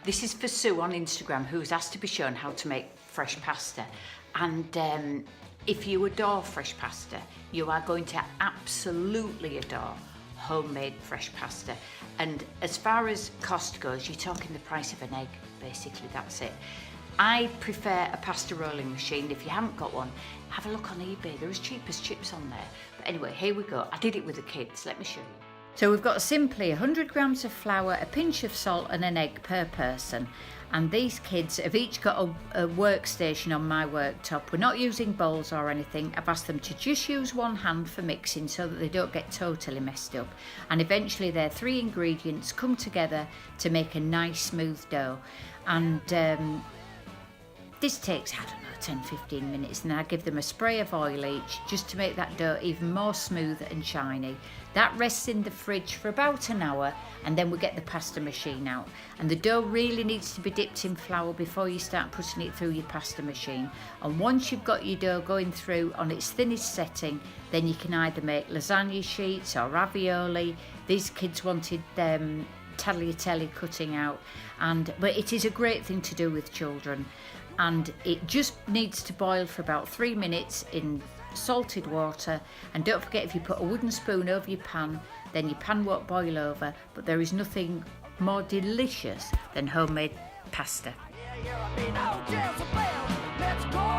This is for Sue on Instagram, who's asked to be shown how to make fresh pasta. And if you adore fresh pasta, you are going to absolutely adore homemade fresh pasta. And as far as cost goes, you're talking the price of an egg, basically, that's it. I prefer a pasta rolling machine. If you haven't got one, have a look on eBay. They're as cheap as chips on there. But anyway, here we go. I did it with the kids. Let me show you. So we've got simply 100 grams of flour, a pinch of salt and an egg per person. And these kids have each got a workstation on my worktop. We're not using bowls or anything. I've asked them to just use one hand for mixing so that they don't get totally messed up. And eventually their 3 ingredients come together to make a nice smooth dough. And this takes, I don't know, 10-15 minutes, and then I give them a spray of oil each just to make that dough even more smooth and shiny. That rests in the fridge for about an hour, and then we get the pasta machine out. And the dough really needs to be dipped in flour before you start putting it through your pasta machine. And once you've got your dough going through on its thinnest setting, then you can either make lasagna sheets or ravioli. These kids wanted tagliatelle cutting out, but it is a great thing to do with children. And it just needs to boil for about 3 minutes in salted water. And don't forget, if you put a wooden spoon over your pan, then your pan won't boil over. But there is nothing more delicious than homemade pasta. Yeah, I mean, oh, Jezebel, let's go.